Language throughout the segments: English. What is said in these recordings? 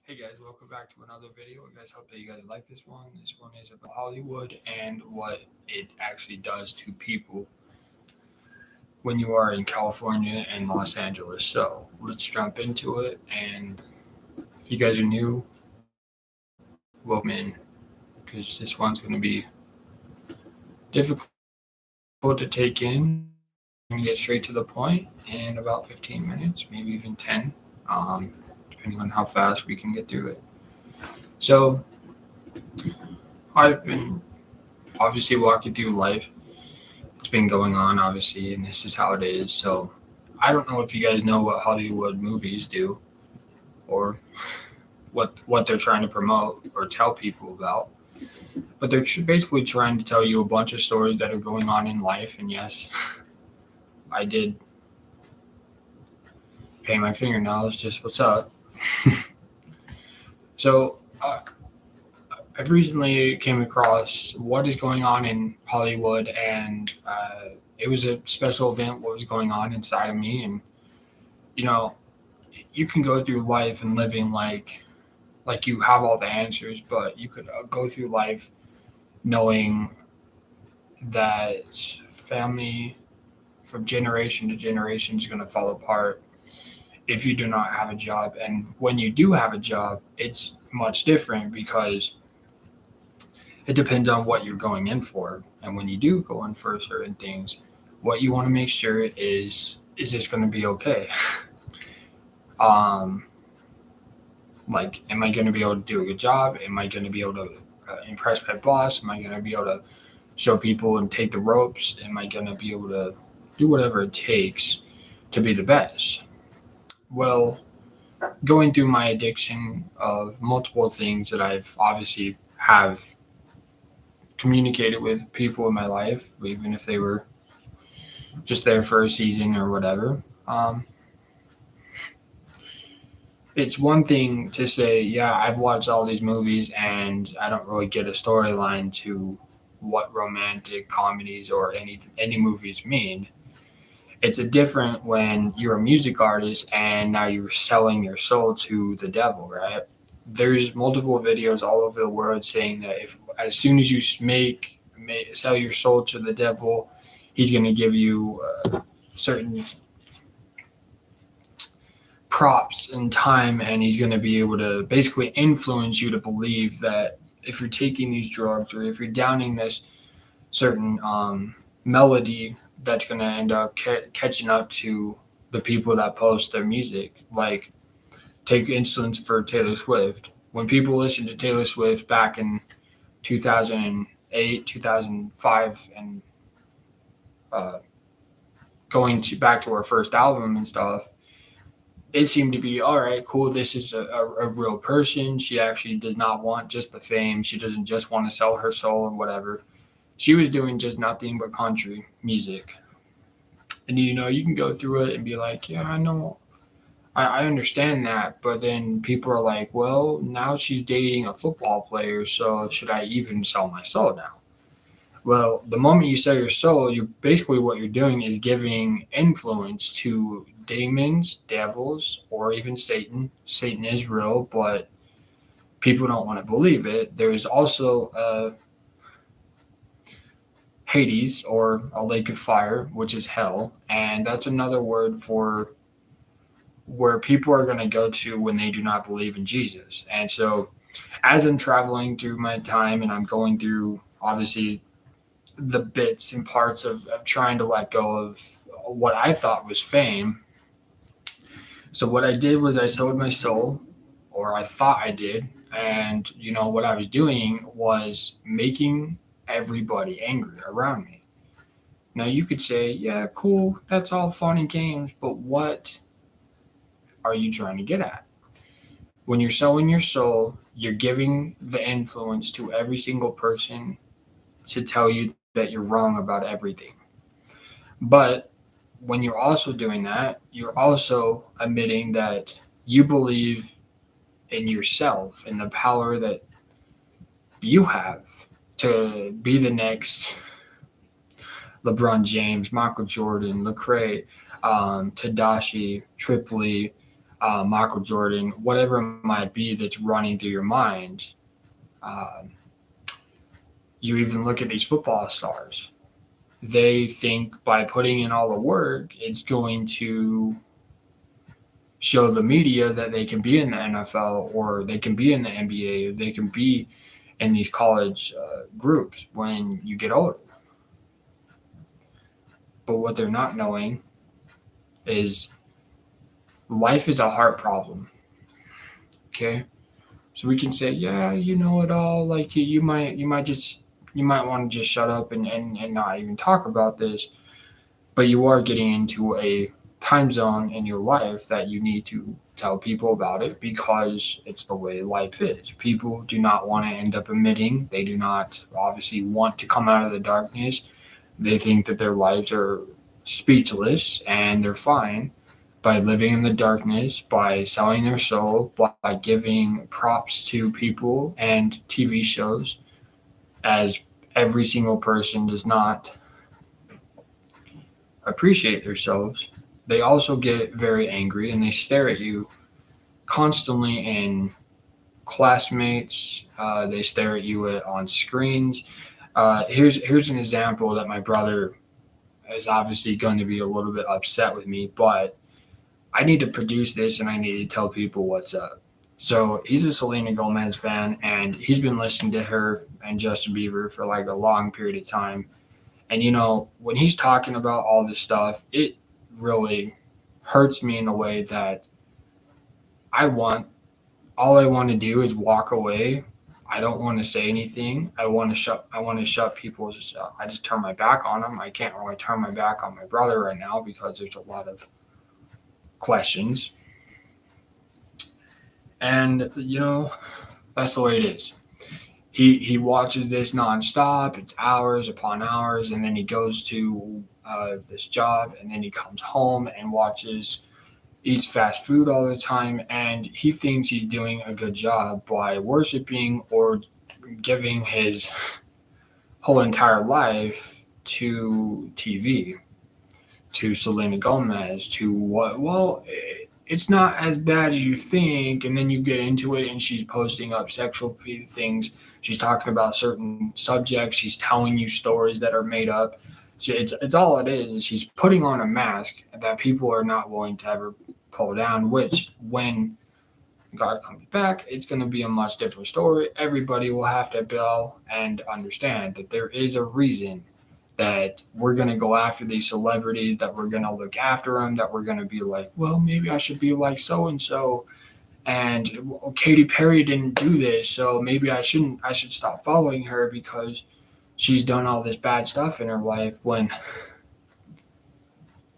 Hey guys, welcome back to another video. I guys hope that you guys like this one. This one is about Hollywood and what it actually does to people when you are in California and Los Angeles. So let's jump into it. And if you guys are new, welcome in because this one's going to be difficult to take in. We're going to get straight to the point in about 15 minutes, maybe even 10, depending on how fast we can get through it. So I've been obviously walking through life. It's been going on, obviously, and this is how it is. So I don't know if you guys know what Hollywood movies do or what they're trying to promote or tell people about. But they're basically trying to tell you a bunch of stories that are going on in life. And yes, I did paint my fingernails. Just what's up. So I've recently came across what is going on in Hollywood, and it was a special event. What was going on inside of me, and you know, you can go through life and living like you have all the answers, but you could go through life knowing that family from generation to generation is going to fall apart if you do not have a job. And when you do have a job, it's much different because it depends on what you're going in for. And when you do go in for certain things, what you want to make sure is this going to be okay? um, like, am I going to be able to do a good job? Am I going to be able to impress my boss? Am I going to be able to show people and take the ropes? Am I going to be able to do whatever it takes to be the best? Well, going through my addiction of multiple things that I've obviously have communicated with people in my life, even if they were just there for a season or whatever. It's one thing to say, yeah, I've watched all these movies and I don't really get a storyline to what romantic comedies or any movies mean. It's a different when you're a music artist and now you're selling your soul to the devil, right? There's multiple videos all over the world saying that if as soon as you sell your soul to the devil, he's going to give you certain props and time, and he's going to be able to basically influence you to believe that if you're taking these drugs or if you're downing this certain melody, that's going to end up catching up to the people that post their music. Like, take instance for Taylor Swift. When people listened to Taylor Swift back in 2008, 2005, and uh, going to back to her first album and stuff, it seemed to be all right, cool. This is a real person. She actually does not want just the fame. She doesn't just want to sell her soul and whatever. She was doing just nothing but country music. And you can go through it and be like, yeah, I know, I understand that. But then people are like, well, now she's dating a football player, so should I even sell my soul now? Well, the moment you sell your soul, you basically what you're doing is giving influence to demons, devils, or even Satan. Satan is real, but people don't want to believe it. There is also Hades, or a lake of fire, which is hell, and that's another word for where people are going to go to when they do not believe in Jesus. And so, as I'm traveling through my time and I'm going through, obviously, the bits and parts of trying to let go of what I thought was fame. So what I did was I sold my soul, or I thought I did, and what I was doing was making everybody angry around me. Now you could say, yeah, cool, that's all fun and games, but what are you trying to get at? When you're selling your soul, you're giving the influence to every single person to tell you that you're wrong about everything. But when you're also doing that, you're also admitting that you believe in yourself and the power that you have to be the next LeBron James, Michael Jordan, Lecrae, Tadashi, Tripoli, Michael Jordan, whatever it might be that's running through your mind. Um, you even look at these football stars. They think by putting in all the work, it's going to show the media that they can be in the NFL or they can be in the NBA, they can be in these college groups when you get older. But what they're not knowing is life is a heart problem. Okay, so we can say, yeah, you know it all. Like you might want to just shut up and not even talk about this. But you are getting into a time zone in your life that you need to tell people about it because it's the way life is. People do not want to end up admitting, they do not obviously want to come out of the darkness. They think that their lives are speechless and they're fine by living in the darkness, by selling their soul, by giving props to people and TV shows, as every single person does not appreciate themselves. They also get very angry and they stare at you constantly in classmates. They stare at you on screens. Here's an example that my brother is obviously going to be a little bit upset with me, but I need to produce this and I need to tell people what's up. So he's a Selena Gomez fan and he's been listening to her and Justin Bieber for like a long period of time. And when he's talking about all this stuff, it really hurts me in a way that I want all I want to do is walk away. I don't want to say anything. I want to shut people's I just turn my back on them. I can't really turn my back on my brother right now because there's a lot of questions. And that's the way it is. He watches this nonstop. It's hours upon hours, and then he goes to this job, and then he comes home and eats fast food all the time, and he thinks he's doing a good job by worshiping or giving his whole entire life to TV, to Selena Gomez, to what? Well, it's not as bad as you think, and then you get into it, and she's posting up sexual things. She's talking about certain subjects. She's telling you stories that are made up. It's all it is. She's putting on a mask that people are not willing to ever pull down. Which, when God comes back, it's going to be a much different story. Everybody will have to bow and understand that there is a reason that we're going to go after these celebrities, that we're going to look after them, that we're going to be like, well, maybe I should be like so and so. And well, Katy Perry didn't do this, so maybe I shouldn't. I should stop following her because she's done all this bad stuff in her life. When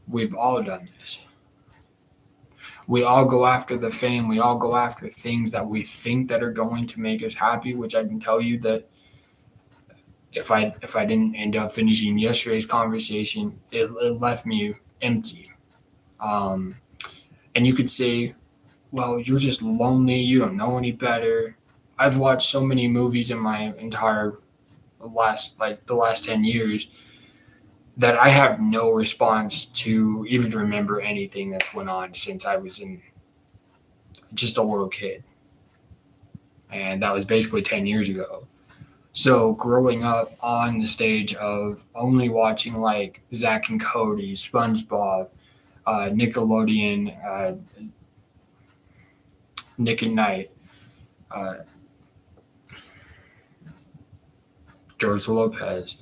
we've all done this, we all go after the fame. We all go after things that we think that are going to make us happy. Which I can tell you that if I didn't end up finishing yesterday's conversation, it left me empty. Um, and you could say, well, you're just lonely. You don't know any better. I've watched so many movies in my entire the last 10 years that I have no response to even remember anything that's went on since I was in just a little kid. And that was basically 10 years ago. So growing up on the stage of only watching like Zach and Cody, SpongeBob, Nickelodeon, Nick and Knight, uh, George Lopez,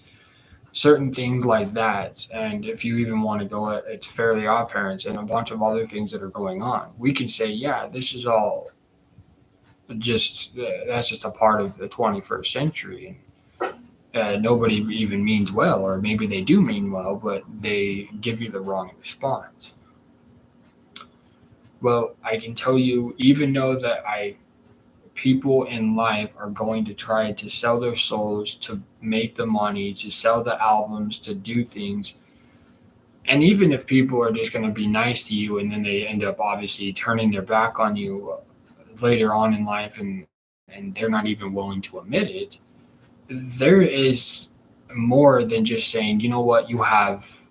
certain things like that. And if you even want to go, it's Fairly Odd Parents and a bunch of other things that are going on. We can say, yeah, this is all just that's just a part of the 21st century. Nobody even means well, or maybe they do mean well, but they give you the wrong response. Well, I can tell you, even though that people in life are going to try to sell their souls to make the money, to sell the albums, to do things. And even if people are just going to be nice to you and then they end up obviously turning their back on you later on in life and they're not even willing to admit it, there is more than just saying, you know what, you have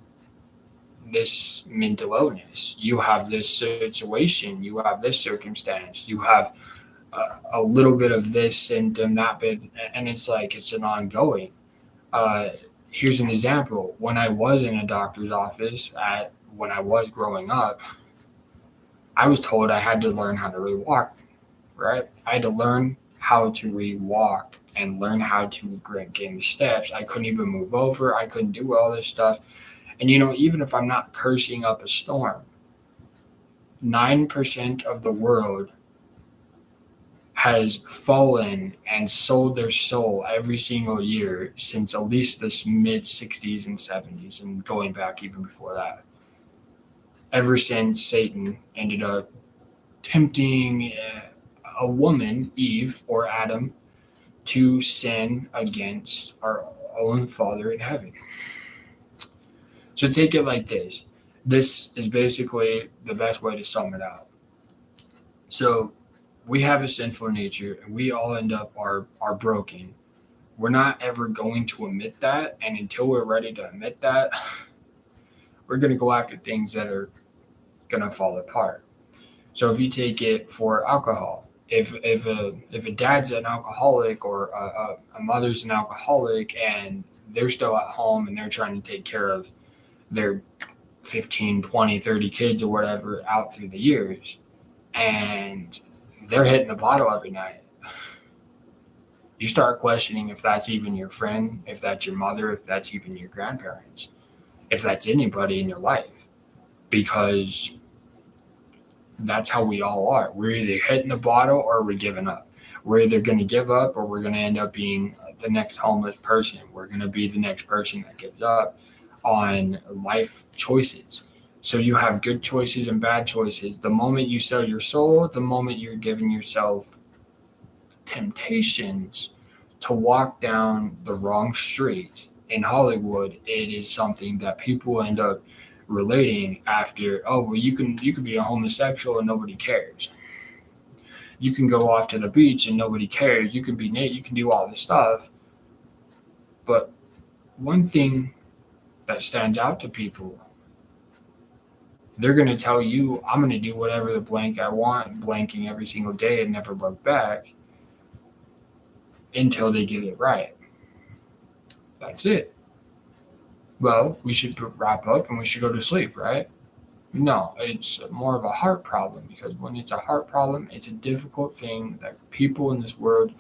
this mental illness, you have this situation, you have this circumstance, you have a little bit of this symptom, that bit, and it's like it's an ongoing. Uh, Here's an example. When I was in a doctor's office when I was growing up, I was told I had to learn how to rewalk, right? I had to learn how to rewalk and learn how to gain the steps. I couldn't even move over. I couldn't do all this stuff. And even if I'm not cursing up a storm, 9% of the world has fallen and sold their soul every single year since at least this mid 60s and 70s, and going back even before that. Ever since Satan ended up tempting a woman, Eve or Adam, to sin against our own Father in heaven. So take it like this. This is basically the best way to sum it out. So we have a sinful nature, and we all end up are broken. We're not ever going to admit that, and until we're ready to admit that, we're going to go after things that are going to fall apart. So if you take it for alcohol, if a dad's an alcoholic, or a mother's an alcoholic, and they're still at home and they're trying to take care of their 15, 20, 30 kids or whatever out through the years, and they're hitting the bottle every night, you start questioning if that's even your friend, if that's your mother, if that's even your grandparents, if that's anybody in your life, because that's how we all are. We're either hitting the bottle or we're giving up. We're either going to give up, or we're going to end up being the next homeless person. We're going to be the next person that gives up on life choices. So you have good choices and bad choices. The moment you sell your soul, the moment you're giving yourself temptations to walk down the wrong street in Hollywood, it is something that people end up relating after. Oh, well, you can be a homosexual and nobody cares. You can go off to the beach and nobody cares. You can be Nate. You can do all this stuff. But one thing that stands out to people, they're going to tell you, I'm going to do whatever the blank I want, blanking every single day and never look back until they get it right. That's it. Well, we should wrap up and we should go to sleep, right? No, it's more of a heart problem, because when it's a heart problem, it's a difficult thing that people in this world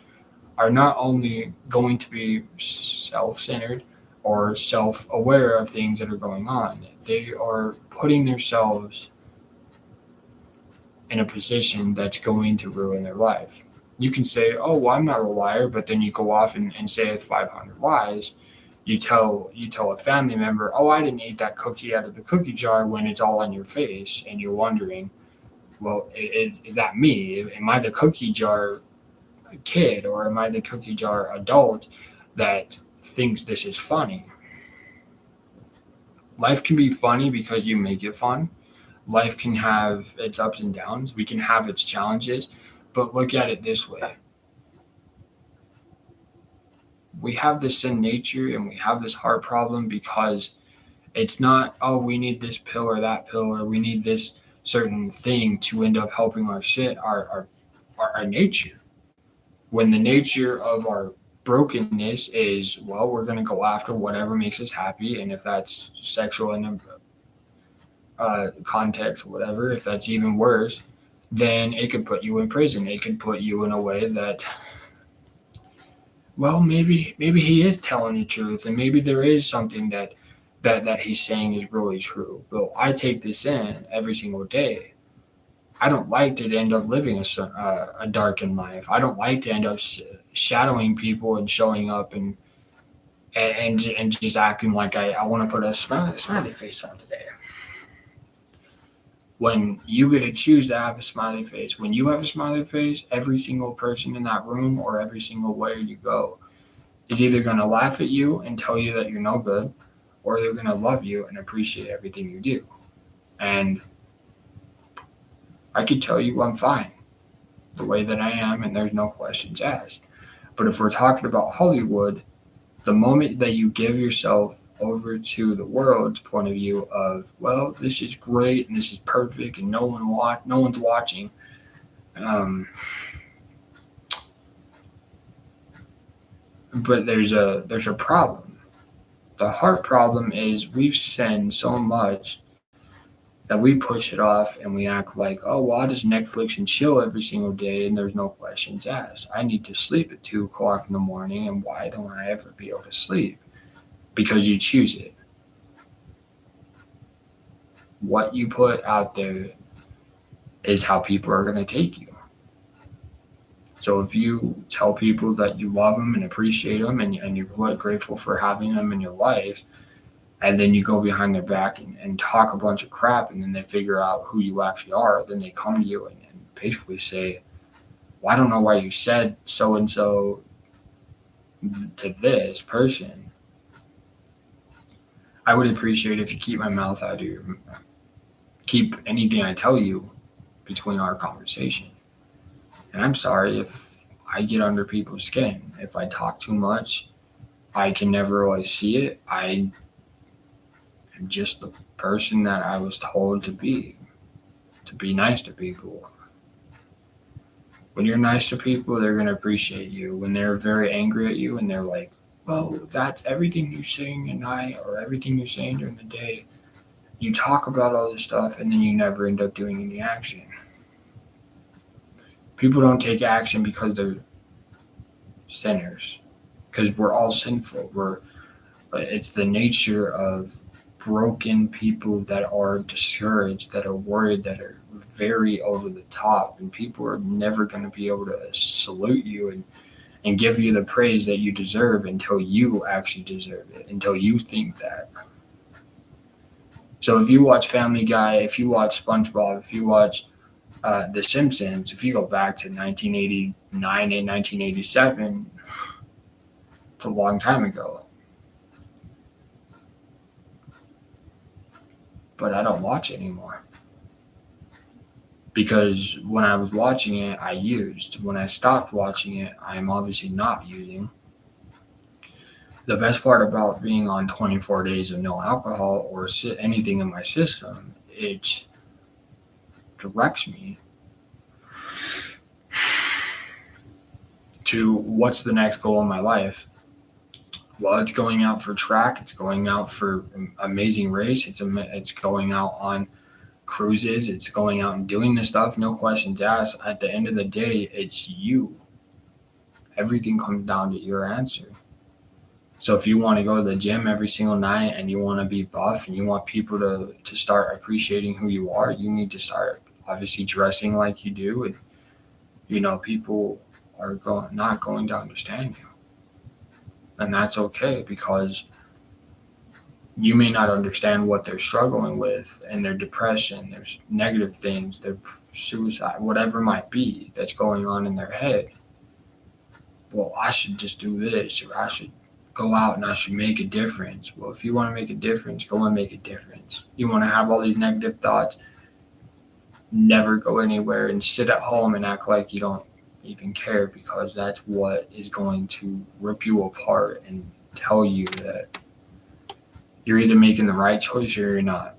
are not only going to be self-centered or self-aware of things that are going on, they are putting themselves in a position that's going to ruin their life. You can say, oh, well, I'm not a liar, but then you go off and say 500 lies. You tell a family member, oh, I didn't eat that cookie out of the cookie jar, when it's all on your face, and you're wondering, well, is that me? Am I the cookie jar kid, or am I the cookie jar adult that thinks this is funny? Life can be funny because you make it fun. Life can have its ups and downs. We can have its challenges, but look at it this way. We have this sin nature and we have this heart problem because it's not, oh, we need this pill or that pill, or we need this certain thing to end up helping our sin, our nature. When the nature of our brokenness is, well, we're going to go after whatever makes us happy, and if that's sexual in context or whatever, if that's even worse, then it could put you in prison. It could put you in a way that, well, maybe he is telling the truth, and maybe there is something that he's saying is really true. But I take this in every single day. I don't like to end up living a darkened life. I don't like to end up shadowing people and showing up and just acting like I want to put a smiley face on today. When you get to choose to have a smiley face, when you have a smiley face, every single person in that room or every single way you go is either going to laugh at you and tell you that you're no good, or they're going to love you and appreciate everything you do. And I could tell you I'm fine the way that I am, and there's no questions asked. But if we're talking about Hollywood, the moment that you give yourself over to the world's point of view of, well, this is great and this is perfect and no one's watching. Um, but there's a problem. The heart problem is we've sinned so much that we push it off and we act like, oh, well, I'll just Netflix and chill every single day and there's no questions asked. I need to sleep at 2 o'clock in the morning, and why don't I ever be able to sleep? Because you choose it. What you put out there is how people are going to take you. So if you tell people that you love them and appreciate them, and you're grateful for having them in your life, and then you go behind their back and talk a bunch of crap, and then they figure out who you actually are, then they come to you and basically say, well, I don't know why you said so and so to this person. I would appreciate if you keep my mouth out of your keep anything I tell you between our conversation. And I'm sorry if I get under people's skin. If I talk too much, I can never really see it. I am just the person that I was told to be nice to people. When you're nice to people, they're going to appreciate you. When they're very angry at you and they're like, well, that's everything you sing at night or everything you're saying during the day, you talk about all this stuff and then you never end up doing any action. People don't take action because they're sinners, because we're all sinful. It's the nature of broken people that are discouraged, that are worried, that are very over the top, and people are never going to be able to salute you and give you the praise that you deserve until you actually deserve it, until you think that. So if you watch Family Guy, if you watch SpongeBob, if you watch The Simpsons, if you go back to 1989 and 1987, it's a long time ago. But I don't watch it anymore. Because when I was watching it, I used. When I stopped watching it, I'm obviously not using. The best part about being on 24 days of no alcohol or anything in my system, it directs me to what's the next goal in my life. Well, it's going out for track. It's going out for amazing race. It's going out on cruises. It's going out and doing this stuff. No questions asked. At the end of the day, it's you. Everything comes down to your answer. So if you want to go to the gym every single night and you want to be buff and you want people to start appreciating who you are, you need to start obviously dressing like you do. And, people are not going to understand you. And that's okay, because you may not understand what they're struggling with and their depression, their negative things, their suicide, whatever it might be that's going on in their head. Well, I should just do this, or I should go out and I should make a difference. Well, if you want to make a difference, go and make a difference. You want to have all these negative thoughts, never go anywhere and sit at home and act like you don't even care, because that's what is going to rip you apart and tell you that you're either making the right choice or you're not.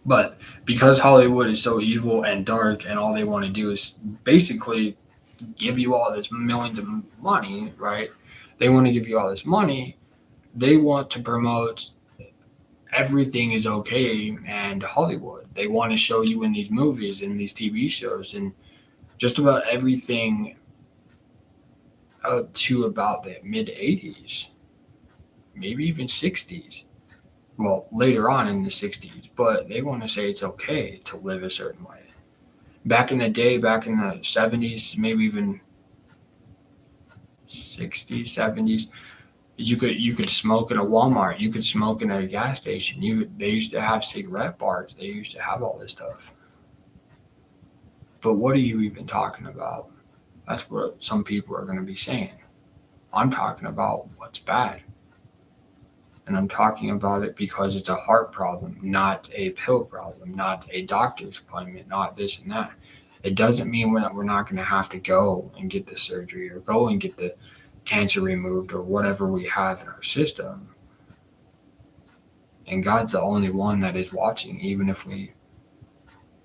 But because Hollywood is so evil and dark and all they want to do is basically give you all this millions of money, right? They want to give you all this money. They want to promote everything is okay and Hollywood. They want to show you in these movies and these TV shows and just about everything up to about the mid-80s, maybe even 60s. Well, later on in the 60s, but they want to say it's okay to live a certain way. Back in the day, back in the 70s, maybe even 60s, 70s, you could smoke in a Walmart, you could smoke in a gas station. They used to have cigarette bars, they used to have all this stuff. But what are you even talking about? That's what some people are going to be saying. I'm talking about what's bad. And I'm talking about it because it's a heart problem, not a pill problem, not a doctor's appointment, not this and that. It doesn't mean we're not going to have to go and get the surgery or go and get the cancer removed or whatever we have in our system. And God's the only one that is watching, even if we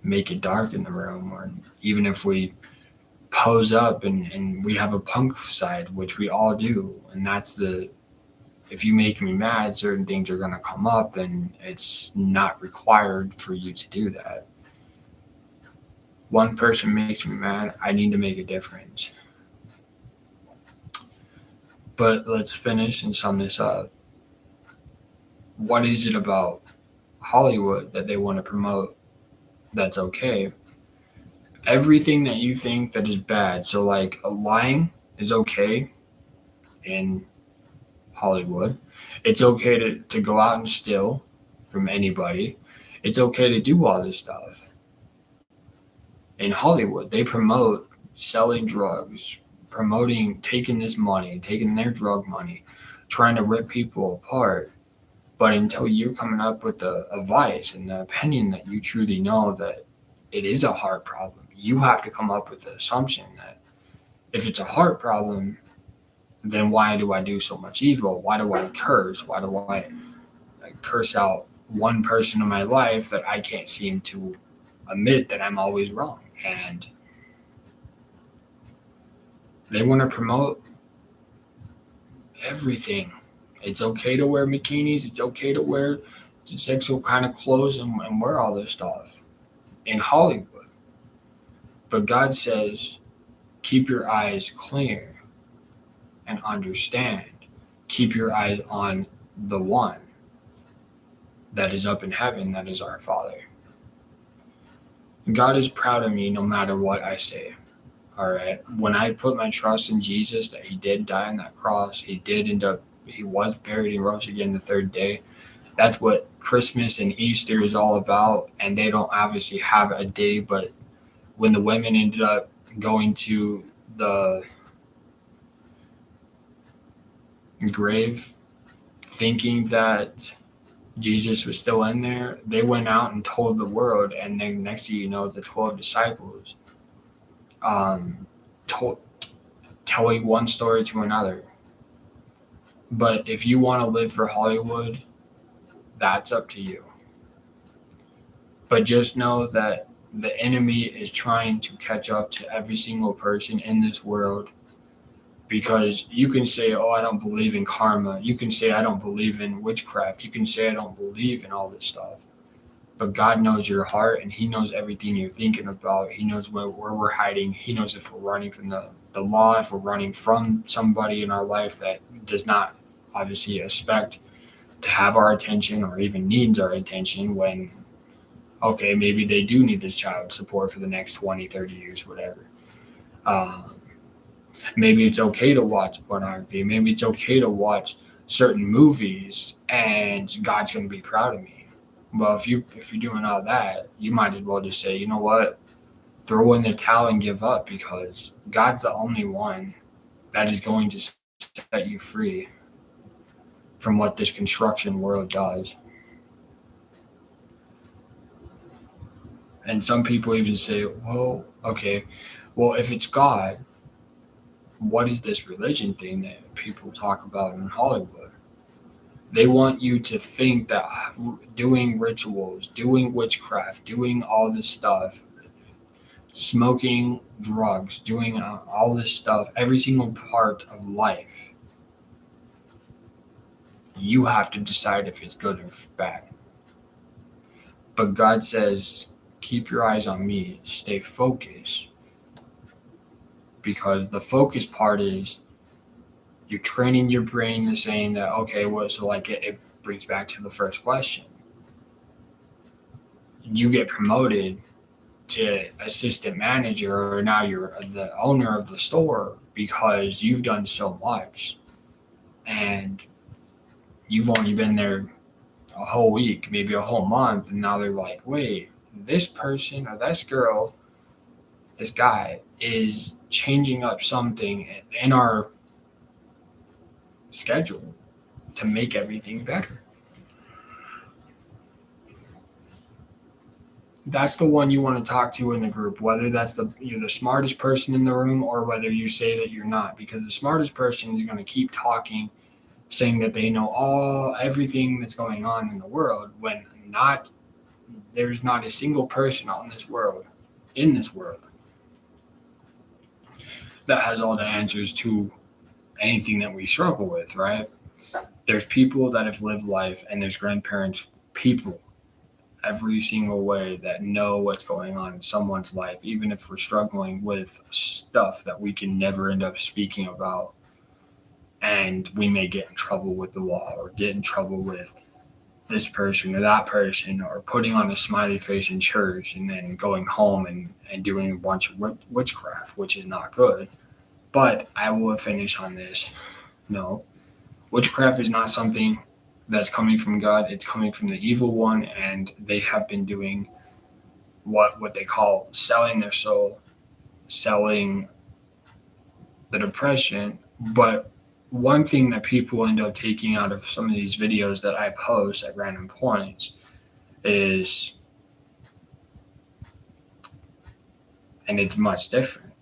make it dark in the room, or even if we pose up and we have a punk side, which we all do. And that's if you make me mad, certain things are going to come up, and it's not required for you to do that. One person makes me mad, I need to make a difference. But let's finish and sum this up. What is it about Hollywood that they want to promote that's okay? Everything that you think that is bad, so like lying is okay in Hollywood. It's okay to go out and steal from anybody. It's okay to do all this stuff. In Hollywood, they promote selling drugs, promoting taking this money, taking their drug money, trying to rip people apart. But until you're coming up with a vice and the opinion that you truly know that it is a heart problem, you have to come up with the assumption that if it's a heart problem, then why do I do so much evil? Why do I curse? Why do I curse out one person in my life that I can't seem to admit that I'm always wrong? And they want to promote everything. It's okay to wear bikinis. It's okay to wear sexual kind of clothes and wear all this stuff in Hollywood. But God says, keep your eyes clear and understand. Keep your eyes on the one that is up in heaven, that is our Father. God is proud of me no matter what I say. All right. When I put my trust in Jesus, that he did die on that cross, he was buried and rose again the third day. That's what Christmas and Easter is all about. And they don't obviously have a day, but when the women ended up going to the grave thinking that Jesus was still in there, they went out and told the world. And then next thing you know, the 12 disciples telling one story to another. But if you want to live for Hollywood, that's up to you. But just know that the enemy is trying to catch up to every single person in this world, because you can say, oh, I don't believe in karma. You can say, I don't believe in witchcraft. You can say, I don't believe in all this stuff. But God knows your heart, and he knows everything you're thinking about. He knows where we're hiding. He knows if we're running from the law, if we're running from somebody in our life that does not obviously expect to have our attention or even needs our attention, when, okay, maybe they do need this child support for the next 20, 30 years, whatever. Maybe it's okay to watch pornography. Maybe it's okay to watch certain movies, and God's going to be proud of me. Well, if you're doing all that, you might as well just say, you know what, throw in the towel and give up, because God's the only one that is going to set you free from what this construction world does. And some people even say, well, okay, well, if it's God, what is this religion thing that people talk about in Hollywood? They want you to think that doing rituals, doing witchcraft, doing all this stuff, smoking drugs, doing all this stuff, every single part of life, you have to decide if it's good or bad. But God says, keep your eyes on me, stay focused. Because the focus part is you're training your brain to saying that, okay, well, so like it brings back to the first question. You get promoted to assistant manager, or now you're the owner of the store because you've done so much, and you've only been there a whole week, maybe a whole month, and now they're like, wait, this person or this girl, this guy is changing up something in our schedule to make everything better. that's the one you want to talk to in the group, whether you're the smartest person in the room or whether you say that you're not, because the smartest person is going to keep talking, saying that they know everything that's going on in the world, when not there's not a single person in this world that has all the answers to anything that we struggle with, right? There's people that have lived life, and there's grandparents, people every single way that know what's going on in someone's life, even if we're struggling with stuff that we can never end up speaking about. And we may get in trouble with the law or get in trouble with this person or that person, or putting on a smiley face in church and then going home and doing a bunch of witchcraft, which is not good. But I will finish on this. No, witchcraft is not something that's coming from God. It's coming from the evil one, and they have been doing what they call selling their soul, selling the depression. But one thing that people end up taking out of some of these videos that I post at random points is, and it's much different.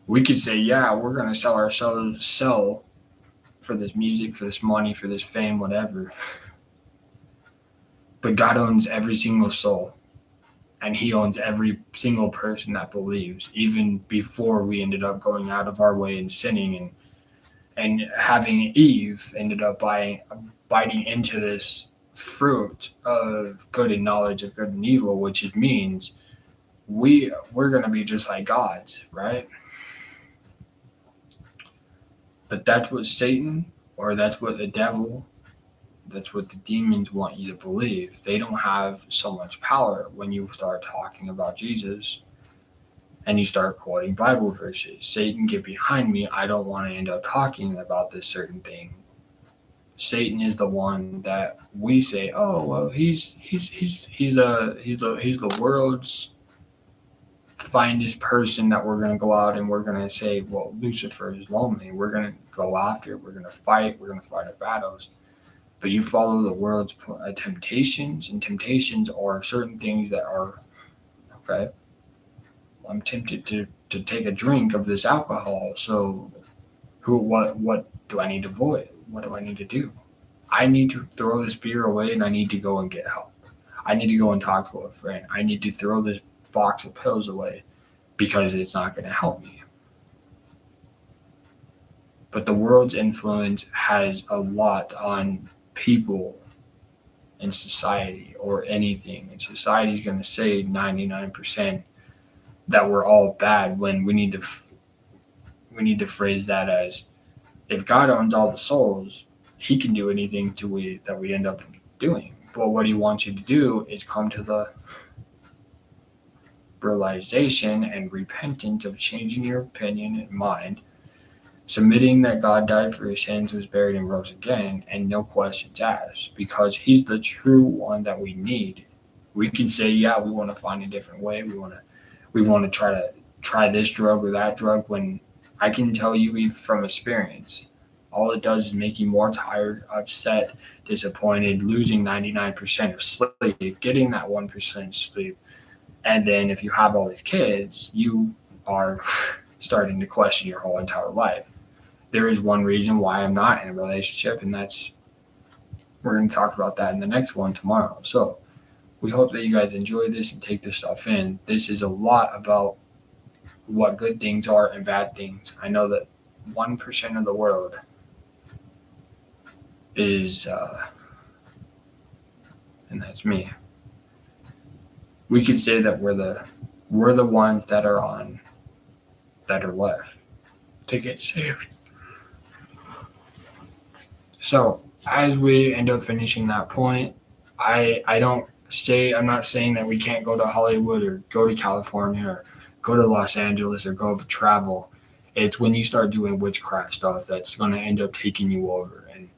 We could say, yeah, we're going to sell for this music, for this money, for this fame, whatever. But God owns every single soul, and He owns every single person that believes, even before we ended up going out of our way and sinning and having Eve ended up biting into this fruit of good and knowledge of good and evil, which it means we're going to be just like gods, right? But that's what Satan, or that's what the devil, that's what the demons want you to believe. They don't have so much power when you start talking about Jesus and you start quoting Bible verses. Satan, get behind me. I don't want to end up talking about this certain thing. Satan is the one that we say, oh well, he's the world's finest person that we're gonna go out and we're gonna say, well, Lucifer is lonely. We're gonna go after. We're gonna fight. We're gonna fight our battles. But you follow the world's temptations, and temptations are certain things that are okay. I'm tempted to take a drink of this alcohol. So what do I need to avoid? What do I need to do? I need to throw this beer away and I need to go and get help. I need to go and talk to a friend. I need to throw this box of pills away because it's not going to help me. But the world's influence has a lot on people in society, or anything. And society is going to say 99% that we're all bad, when we need to phrase that as, if God owns all the souls, He can do anything that we end up doing. But what He wants you to do is come to the realization and repentance of changing your opinion and mind, submitting that God died for your sins, was buried, and rose again, and no questions asked, because He's the true one that we need. We can say, yeah, we want to find a different way. We want to try this drug or that drug, when I can tell you from experience, all it does is make you more tired, upset, disappointed, losing 99% of sleep, getting that 1% sleep. And then if you have all these kids, you are starting to question your whole entire life. There is one reason why I'm not in a relationship, and we're going to talk about that in the next one tomorrow. So we hope that you guys enjoy this and take this stuff in. This is a lot about what good things are and bad things. I know that 1% of the world is, and that's me. We could say that we're the ones that are left to get saved. So as we end up finishing that point, I'm not saying that we can't go to Hollywood or go to California or go to Los Angeles or go travel. It's when you start doing witchcraft stuff that's going to end up taking you over. And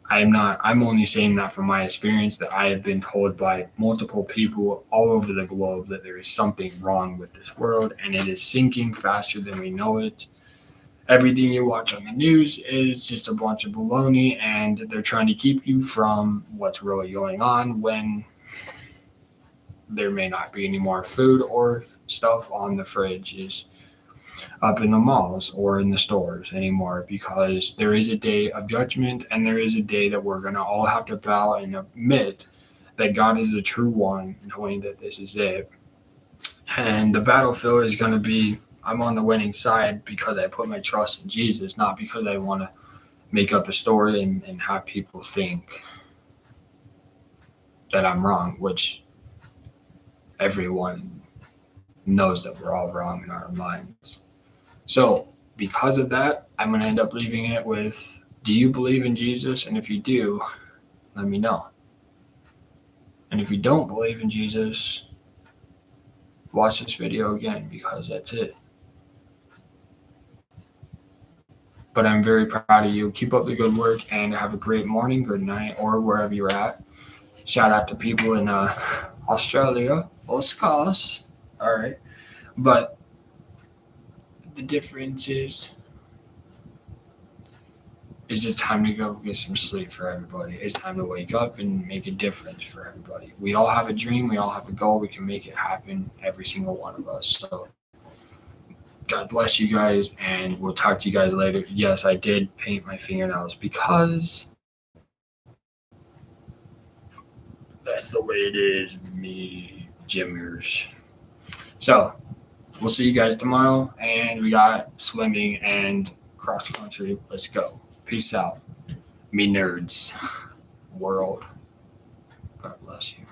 I'm only saying that from my experience, that I have been told by multiple people all over the globe that there is something wrong with this world, and it is sinking faster than we know it. Everything you watch on the news is just a bunch of baloney, and they're trying to keep you from what's really going on, when there may not be any more food or stuff on the fridges up in the malls or in the stores anymore, because there is a day of judgment, and there is a day that we're going to all have to bow and admit that God is the true one, knowing that this is it. And the battlefield is going to be, I'm on the winning side because I put my trust in Jesus, not because I want to make up a story and have people think that I'm wrong, which everyone knows that we're all wrong in our minds. So, because of that, I'm going to end up leaving it with, do you believe in Jesus? And if you do, let me know. And if you don't believe in Jesus, watch this video again, because that's it. But I'm very proud of you. Keep up the good work and have a great morning, good night, or wherever you're at. Shout out to people in Australia, Oscars. All right. But the difference is it's time to go get some sleep for everybody. It's time to wake up and make a difference for everybody. We all have a dream. We all have a goal. We can make it happen, every single one of us. So God bless you guys, and we'll talk to you guys later. Yes, I did paint my fingernails because that's the way it is, me, Jimmers. So we'll see you guys tomorrow, and we got swimming and cross country. Let's go. Peace out, me nerds world. God bless you.